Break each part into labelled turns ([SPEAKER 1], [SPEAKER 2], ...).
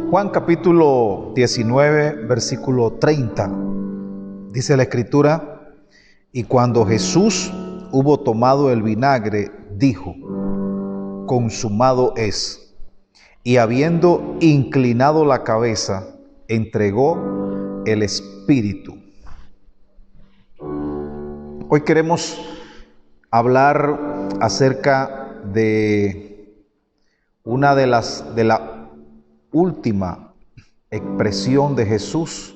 [SPEAKER 1] Juan capítulo 19, versículo 30. Dice la Escritura: y cuando Jesús hubo tomado el vinagre, dijo: consumado es. Y habiendo inclinado la cabeza, entregó el Espíritu. Hoy queremos hablar acerca de una de la última expresión de Jesús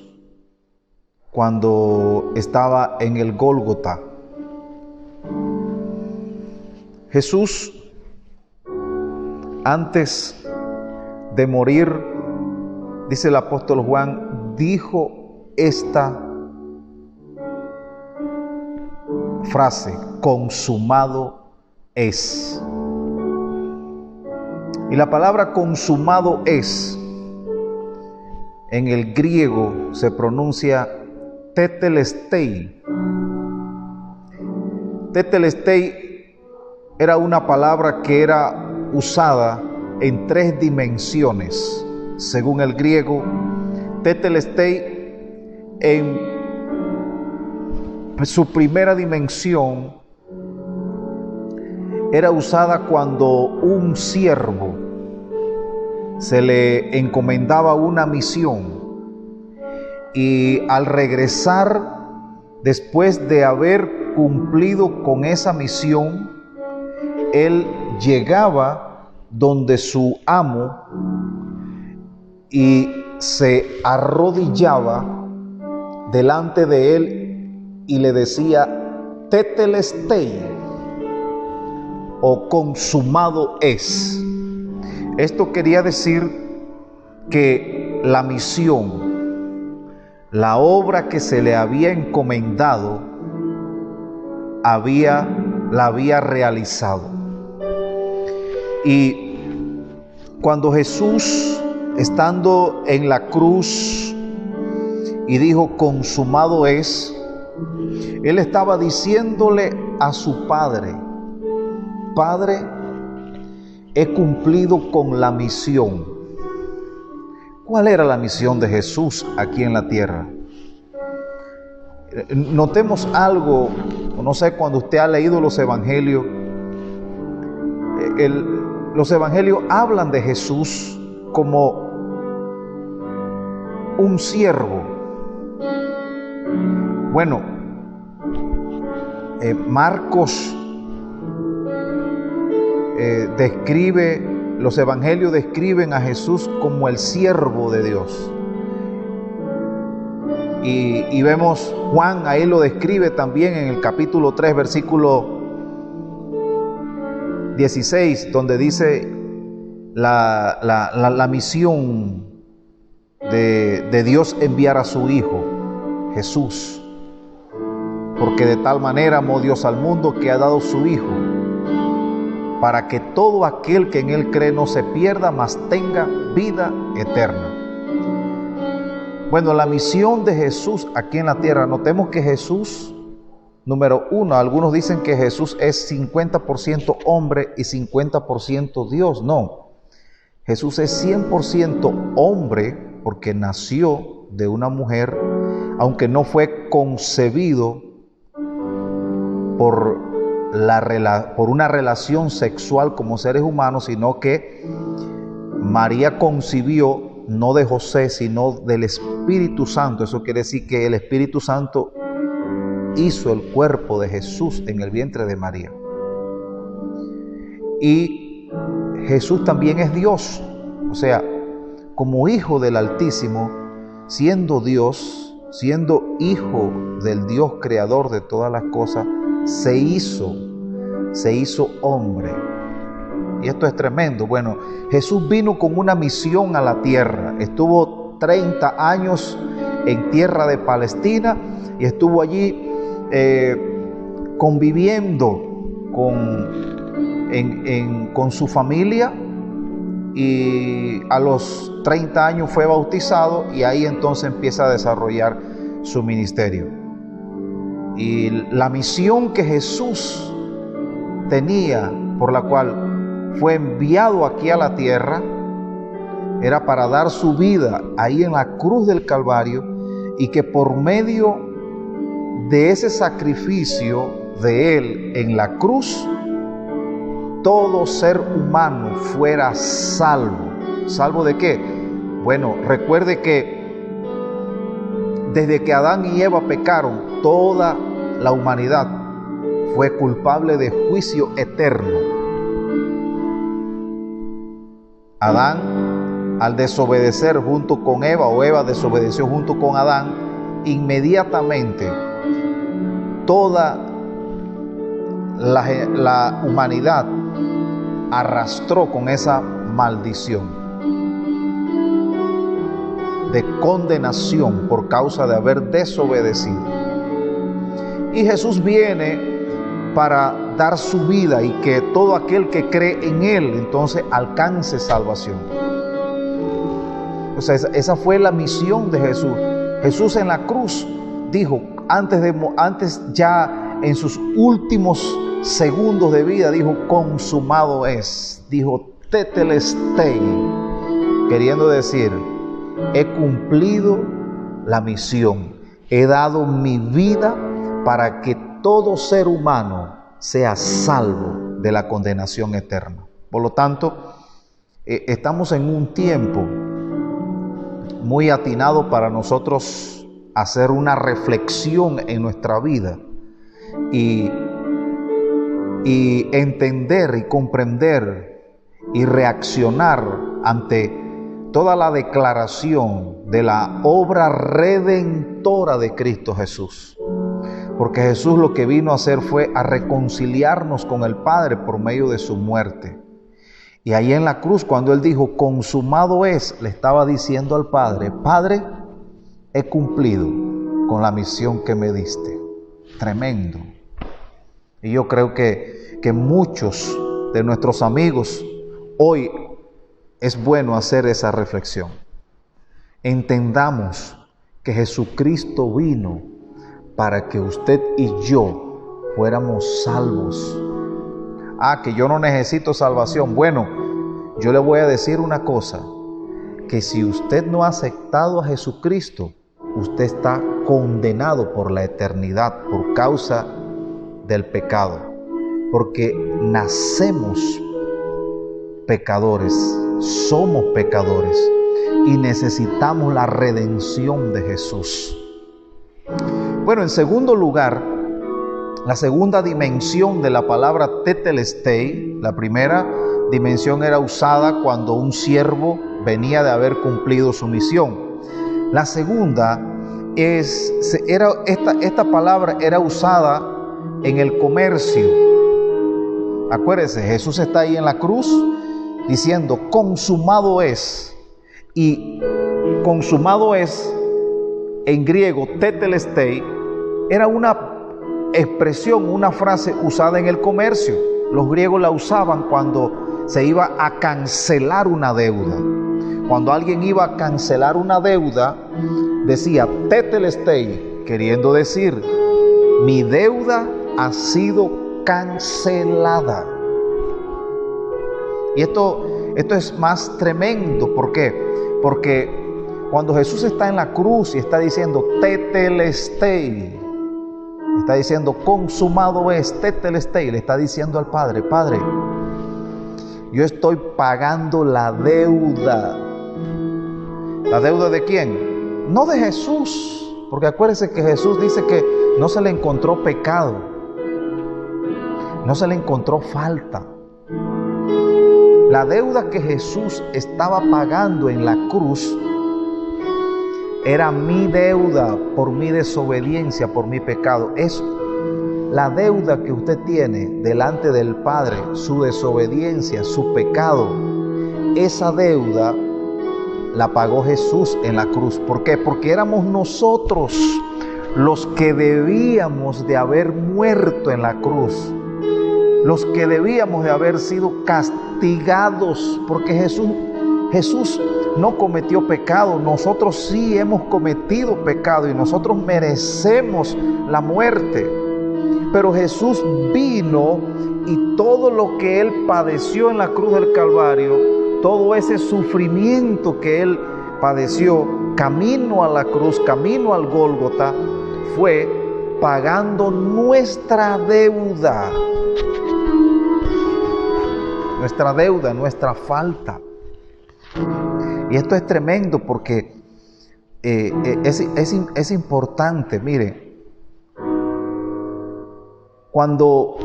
[SPEAKER 1] cuando estaba en el Gólgota. Jesús, antes de morir, dice el apóstol Juan, dijo esta frase: consumado es. Y la palabra consumado es, en el griego se pronuncia tetelestai. Tetelestai era una palabra que era usada en 3 dimensiones, según el griego. Tetelestai, en su primera dimensión, era usada cuando un siervo se le encomendaba una misión y al regresar, después de haber cumplido con esa misión, él llegaba donde su amo y se arrodillaba delante de él y le decía: tetelestai, o consumado es. Esto quería decir que la misión, la obra que se le había encomendado, la había realizado. Y cuando Jesús, estando en la cruz y dijo consumado es, él estaba diciéndole a su Padre: Padre, he cumplido con la misión. ¿Cuál era la misión de Jesús aquí en la tierra? Notemos algo, no sé, cuando usted ha leído los evangelios, los evangelios hablan de Jesús como un siervo. Bueno, Marcos los evangelios describen a Jesús como el siervo de Dios. Y vemos, Juan ahí lo describe también en el capítulo 3, versículo 16, donde dice la misión de Dios enviar a su Hijo, Jesús. Porque de tal manera amó Dios al mundo que ha dado su Hijo, para que todo aquel que en Él cree no se pierda, mas tenga vida eterna. Bueno, la misión de Jesús aquí en la tierra, notemos que Jesús, número uno, algunos dicen que Jesús es 50% hombre y 50% Dios. No, Jesús es 100% hombre porque nació de una mujer, aunque no fue concebido por una relación sexual como seres humanos, sino que María concibió no de José, sino del Espíritu Santo. Eso quiere decir que el Espíritu Santo hizo el cuerpo de Jesús en el vientre de María. Y Jesús también es Dios, o sea, como hijo del Altísimo, siendo Dios, siendo hijo del Dios creador de todas las cosas, se hizo hombre. Y esto es tremendo. Bueno, Jesús vino con una misión a la tierra. Estuvo 30 años en tierra de Palestina y estuvo allí conviviendo con su familia, y a los 30 años fue bautizado, y ahí entonces empieza a desarrollar su ministerio. Y la misión que Jesús tenía, por la cual fue enviado aquí a la tierra, era para dar su vida ahí en la cruz del Calvario, y que por medio de ese sacrificio de Él en la cruz, todo ser humano fuera salvo. ¿Salvo de qué? Bueno, recuerde que desde que Adán y Eva pecaron, toda la humanidad fue culpable de juicio eterno. Adán, al desobedecer junto con Eva, o Eva desobedeció junto con Adán, inmediatamente toda la humanidad arrastró con esa maldición de condenación por causa de haber desobedecido. Y Jesús viene para dar su vida y que todo aquel que cree en Él entonces alcance salvación. O sea, esa fue la misión de Jesús. Jesús en la cruz dijo, antes ya en sus últimos segundos de vida, dijo, consumado es. Dijo, tetelestai, queriendo decir, he cumplido la misión, he dado mi vida para que todo ser humano sea salvo de la condenación eterna. Por lo tanto, estamos en un tiempo muy atinado para nosotros hacer una reflexión en nuestra vida y entender y comprender y reaccionar ante toda la declaración de la obra redentora de Cristo Jesús. Porque Jesús lo que vino a hacer fue a reconciliarnos con el Padre por medio de su muerte. Y ahí en la cruz, cuando Él dijo, consumado es, le estaba diciendo al Padre, Padre, he cumplido con la misión que me diste. Tremendo. Y yo creo que muchos de nuestros amigos hoy es bueno hacer esa reflexión. Entendamos que Jesucristo vino para que usted y yo fuéramos salvos. Que yo no necesito salvación. Bueno, yo le voy a decir una cosa, que si usted no ha aceptado a Jesucristo, usted está condenado por la eternidad por causa del pecado, porque nacemos pecadores, somos pecadores y necesitamos la redención de Jesús. Bueno, en segundo lugar, la segunda dimensión de la palabra tetelestai, la primera dimensión era usada cuando un siervo venía de haber cumplido su misión. La segunda esta palabra era usada en el comercio. Acuérdese, Jesús está ahí en la cruz diciendo, consumado es. Y consumado es, en griego, tetelestai, era una expresión, una frase usada en el comercio. Los griegos la usaban cuando se iba a cancelar una deuda. Cuando alguien iba a cancelar una deuda, decía tetelestai, queriendo decir, mi deuda ha sido cancelada. Y esto es más tremendo. ¿Por qué? Porque cuando Jesús está en la cruz y está diciendo tetelestai, está diciendo consumado es, tetelestai, le está diciendo al Padre, Padre, yo estoy pagando la deuda. ¿La deuda de quién? No de Jesús, porque acuérdense que Jesús dice que no se le encontró pecado, no se le encontró falta. La deuda que Jesús estaba pagando en la cruz era mi deuda por mi desobediencia, por mi pecado. Es la deuda que usted tiene delante del Padre, su desobediencia, su pecado. Esa deuda la pagó Jesús en la cruz. ¿Por qué? Porque éramos nosotros los que debíamos de haber muerto en la cruz, los que debíamos de haber sido castigados, porque Jesús no cometió pecado, nosotros sí hemos cometido pecado y nosotros merecemos la muerte. Pero Jesús vino y todo lo que Él padeció en la cruz del Calvario, todo ese sufrimiento que Él padeció, camino a la cruz, camino al Gólgota, fue pagando nuestra deuda, nuestra falta. Y esto es tremendo porque es importante. Mire, cuando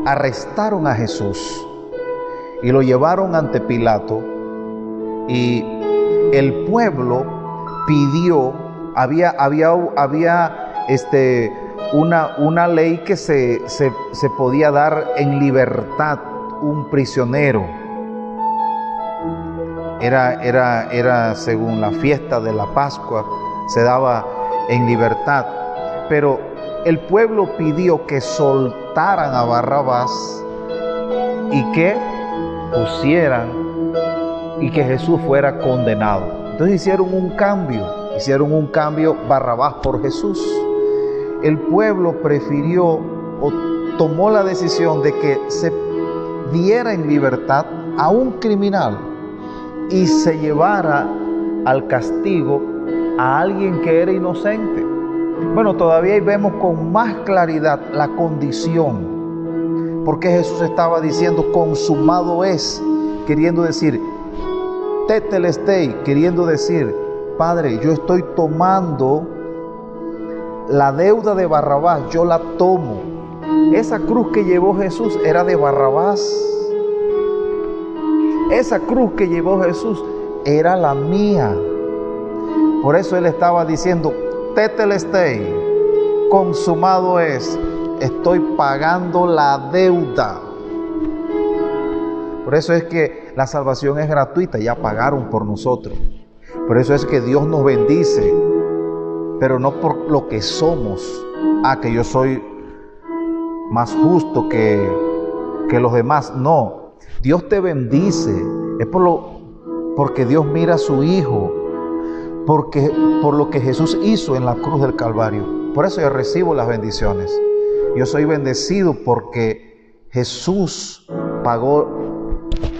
[SPEAKER 1] arrestaron a Jesús y lo llevaron ante Pilato, y el pueblo pidió, había una ley que se podía dar en libertad un prisionero. Era según la fiesta de la Pascua, se daba en libertad. Pero el pueblo pidió que soltaran a Barrabás y que pusieran y que Jesús fuera condenado. Entonces hicieron un cambio, Barrabás por Jesús. El pueblo prefirió o tomó la decisión de que se diera en libertad a un criminal y se llevara al castigo a alguien que era inocente. Bueno, todavía ahí vemos con más claridad la condición, porque Jesús estaba diciendo consumado es, queriendo decir tetelestai, queriendo decir, Padre, yo estoy tomando la deuda de Barrabás, yo la tomo. Esa cruz que llevó Jesús era de Barrabás. Esa cruz que llevó Jesús era la mía. Por eso Él estaba diciendo, tetelestai, consumado es, estoy pagando la deuda. Por eso es que la salvación es gratuita, ya pagaron por nosotros. Por eso es que Dios nos bendice, pero no por lo que somos. Que yo soy más justo que los demás. No, Dios te bendice, es porque Dios mira a su Hijo, por lo que Jesús hizo en la cruz del Calvario. Por eso yo recibo las bendiciones. Yo soy bendecido porque Jesús pagó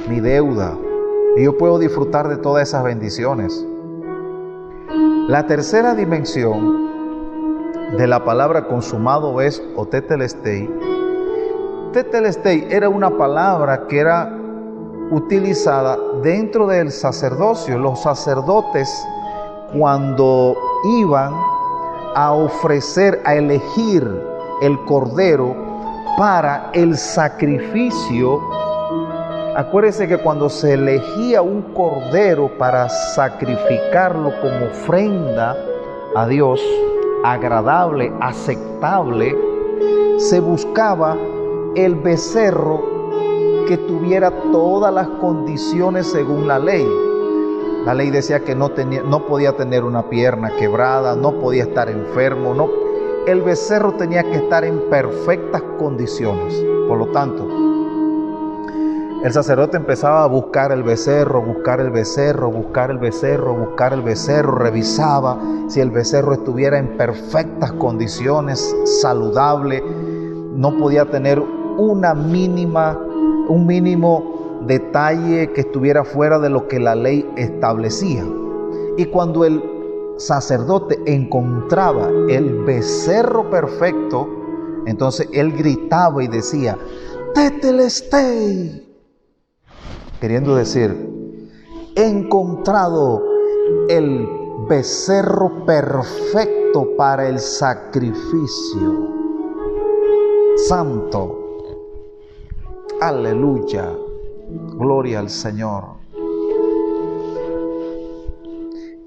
[SPEAKER 1] mi deuda y yo puedo disfrutar de todas esas bendiciones. La tercera dimensión de la palabra consumado es o tetelestai. Tetelestai era una palabra que era utilizada dentro del sacerdocio. Los sacerdotes, cuando iban a ofrecer, a elegir el cordero para el sacrificio, acuérdense que cuando se elegía un cordero para sacrificarlo como ofrenda a Dios, agradable, aceptable, se buscaba el becerro que tuviera todas las condiciones según la ley. La ley decía que no podía tener una pierna quebrada, no podía estar enfermo, el becerro tenía que estar en perfectas condiciones. Por lo tanto, el sacerdote empezaba a buscar el becerro, revisaba si el becerro estuviera en perfectas condiciones, saludable, no podía tener un mínimo detalle que estuviera fuera de lo que la ley establecía. Y cuando el sacerdote encontraba el becerro perfecto, entonces él gritaba y decía, tetelestai, queriendo decir, he encontrado el becerro perfecto para el sacrificio. Santo, aleluya, gloria al Señor.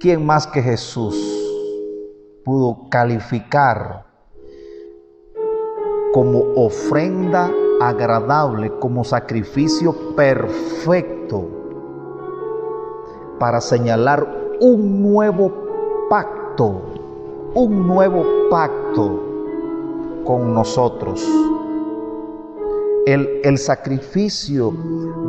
[SPEAKER 1] ¿Quién más que Jesús pudo calificar como ofrenda agradable, como sacrificio perfecto para señalar un nuevo pacto con nosotros? El sacrificio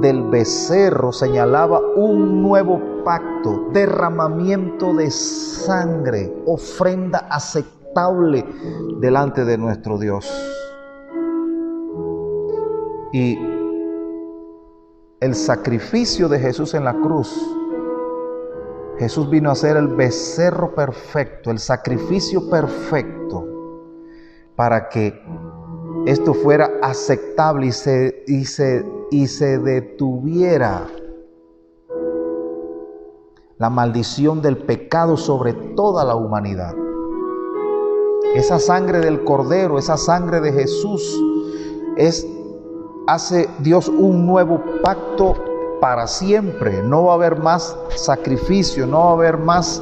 [SPEAKER 1] del becerro señalaba un nuevo pacto, derramamiento de sangre, ofrenda aceptable delante de nuestro Dios. Y el sacrificio de Jesús en la cruz, Jesús vino a ser el becerro perfecto, el sacrificio perfecto, para que esto fuera aceptable y se detuviera la maldición del pecado sobre toda la humanidad. Esa sangre del Cordero, esa sangre de Jesús, hace Dios un nuevo pacto para siempre. No va a haber más sacrificio, no va a haber más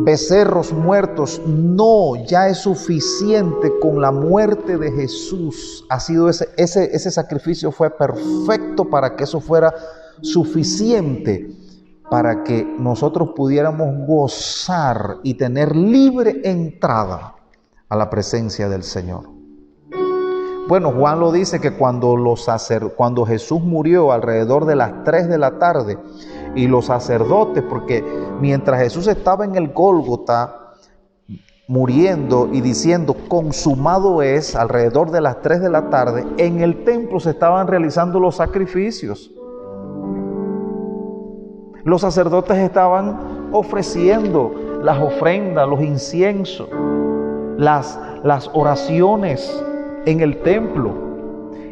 [SPEAKER 1] becerros muertos. No, ya es suficiente con la muerte de Jesús. Ha sido ese sacrificio fue perfecto para que eso fuera suficiente para que nosotros pudiéramos gozar y tener libre entrada a la presencia del Señor. Bueno, Juan lo dice que cuando Jesús murió alrededor de las 3 de la tarde, y los sacerdotes, porque mientras Jesús estaba en el Gólgota muriendo y diciendo consumado es, alrededor de las 3 de la tarde, en el templo se estaban realizando los sacrificios. Los sacerdotes estaban ofreciendo las ofrendas, los inciensos, las oraciones en el templo.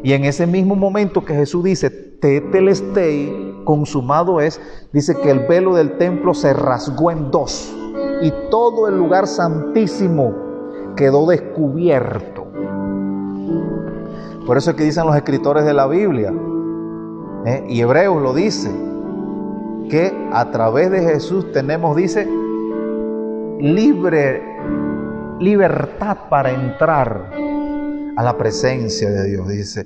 [SPEAKER 1] Y en ese mismo momento que Jesús dice, tetelestai, consumado es, dice que el velo del templo se rasgó en dos y todo el lugar santísimo quedó descubierto. Por eso es que dicen los escritores de la Biblia, y Hebreos lo dice, que a través de Jesús tenemos, dice, libertad para entrar a la presencia de Dios. Dice,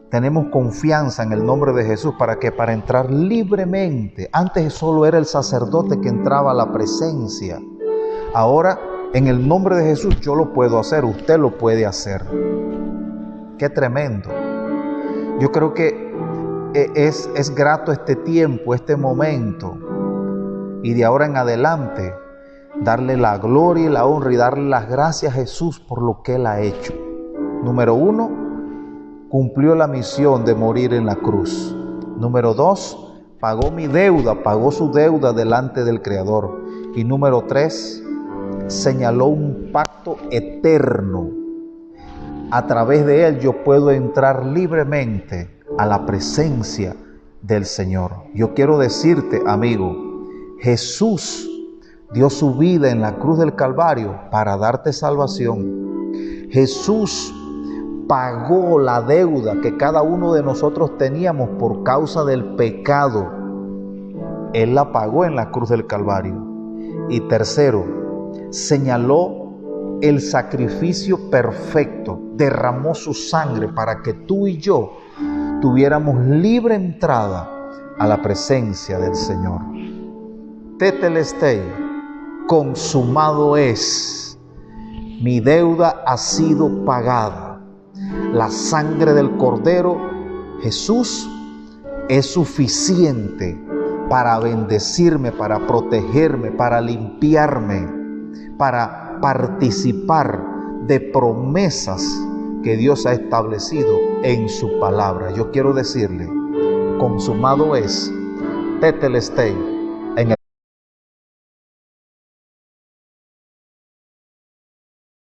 [SPEAKER 1] tenemos confianza en el nombre de Jesús para entrar libremente. Antes solo era el sacerdote que entraba a la presencia. Ahora, en el nombre de Jesús, yo lo puedo hacer, usted lo puede hacer. Qué tremendo. Yo creo que es grato este tiempo, este momento, y de ahora en adelante darle la gloria y la honra y darle las gracias a Jesús por lo que Él ha hecho. Número 1, cumplió la misión de morir en la cruz. Número 2, pagó mi deuda, pagó su deuda delante del Creador. Y número 3, señaló un pacto eterno. A través de Él yo puedo entrar libremente a la presencia del Señor. Yo quiero decirte, amigo, Jesús dio su vida en la cruz del Calvario para darte salvación. Jesús pagó la deuda que cada uno de nosotros teníamos por causa del pecado. Él la pagó en la cruz del Calvario. Y tercero, señaló el sacrificio perfecto, derramó su sangre para que tú y yo tuviéramos libre entrada a la presencia del Señor. Tetelestai, consumado es. Mi deuda ha sido pagada. La sangre del Cordero, Jesús, es suficiente para bendecirme, para protegerme, para limpiarme, para participar de promesas que Dios ha establecido en su palabra. Yo quiero decirle, consumado es, tetelestai,